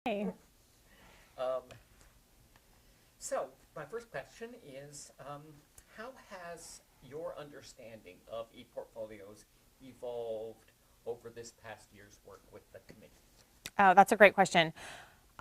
Hey. Um, so, my first question is, how has your understanding of ePortfolios evolved over this past year's work with the committee? Oh, that's a great question.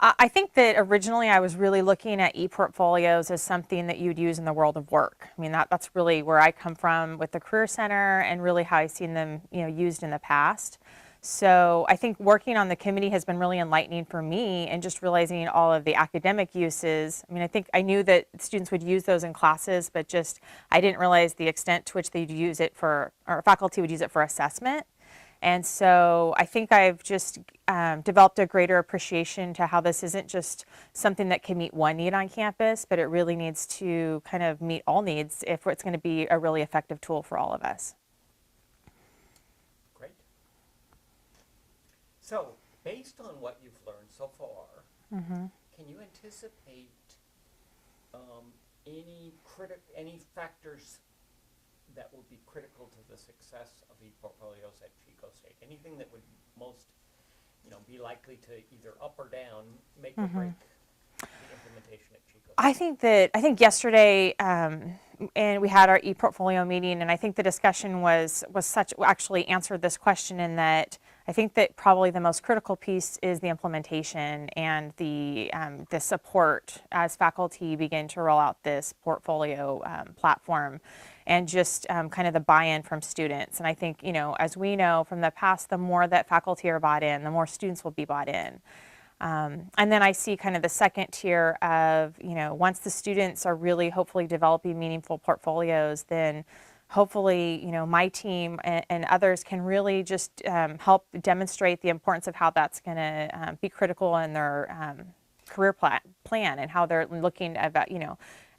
I think that originally I was really looking at e-portfolios as something that you'd use in the world of work. I mean, that's really where I come from with the Career Center and really how I've seen them, used in the past. So I think working on the committee has been really enlightening for me and just realizing all of the academic uses. I mean, I think I knew that students would use those in classes, but just I didn't realize the extent to which they'd use it for, or faculty would use it for assessment. And so I think I've just developed a greater appreciation to how this isn't just something that can meet one need on campus, but it really needs to kind of meet all needs if it's going to be a really effective tool for all of us. Great. So, based on what you've learned so far, can you anticipate any factors that will be critical to the success of ePortfolios at Chico State? Anything that would most, be likely to either up or down make or break the implementation at Chico State? I think yesterday, and we had our ePortfolio meeting, and I think the discussion was such actually answered this question in that I think that probably the most critical piece is the implementation and the support as faculty begin to roll out this portfolio platform, and just kind of the buy-in from students. And I think, as we know from the past, the more that faculty are bought in, the more students will be bought in. And then I see kind of the second tier of, once the students are really hopefully developing meaningful portfolios, then hopefully, my team and others can really just help demonstrate the importance of how that's going to be critical in their career plan and how they're looking about,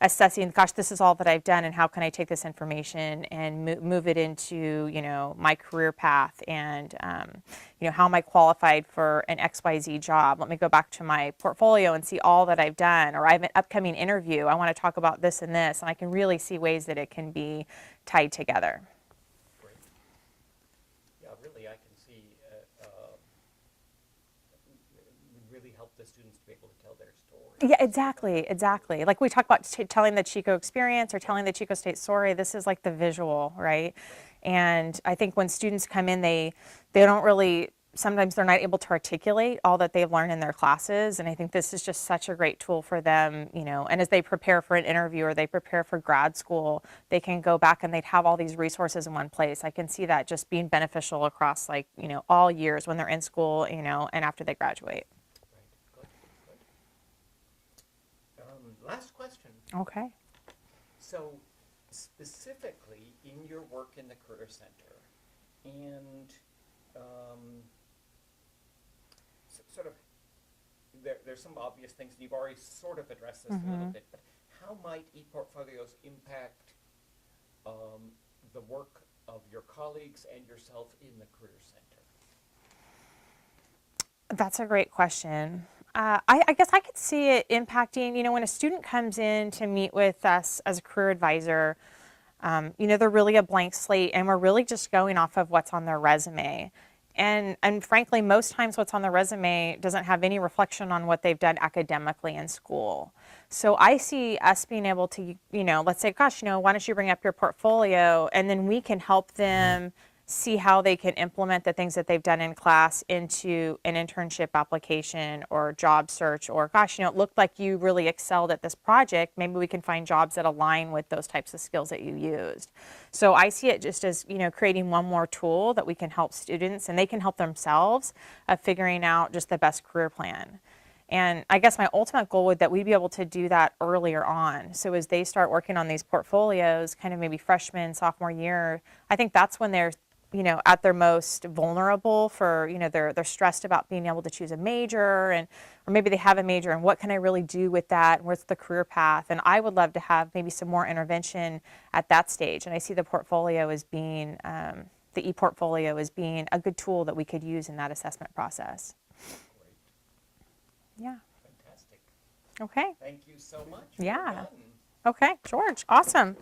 assessing, gosh, this is all that I've done and how can I take this information and move it into, my career path and, how am I qualified for an XYZ job? Let me go back to my portfolio and see all that I've done, or I have an upcoming interview. I want to talk about this and this, and I can really see ways that it can be tied together. Great. Yeah, really, I can see it would really help the students to be able to tell their story. Yeah, exactly. Like we talk about telling the Chico experience or telling the Chico State story, this is like the visual, right? And I think when students come in, they don't really, sometimes they're not able to articulate all that they've learned in their classes. And I think this is just such a great tool for them, and as they prepare for an interview or they prepare for grad school, they can go back and they'd have all these resources in one place. I can see that just being beneficial across all years when they're in school, and after they graduate. Right, good, good. Last question. Okay. So, specifically in your work in the Career Center, and sort of, there's some obvious things, and you've already sort of addressed this a little bit, but how might ePortfolios impact the work of your colleagues and yourself in the Career Center? That's a great question. I guess I could see it impacting, when a student comes in to meet with us as a career advisor, they're really a blank slate and we're really just going off of what's on their resume. And frankly, most times what's on the resume doesn't have any reflection on what they've done academically in school. So I see us being able to, let's say, gosh, why don't you bring up your portfolio, and then we can help them see how they can implement the things that they've done in class into an internship application or job search, or gosh, it looked like you really excelled at this project. Maybe we can find jobs that align with those types of skills that you used. So I see it just as, creating one more tool that we can help students and they can help themselves of figuring out just the best career plan. And I guess my ultimate goal would that we'd be able to do that earlier on. So as they start working on these portfolios, kind of maybe freshman, sophomore year, I think that's when they're at their most vulnerable for, they're stressed about being able to choose a major, and or maybe they have a major and what can I really do with that? What's the career path? And I would love to have maybe some more intervention at that stage. And I see the portfolio as being, the e-portfolio as being a good tool that we could use in that assessment process. Great. Yeah. Fantastic. Okay. Thank you so much. Yeah. Well done. Okay, George, awesome.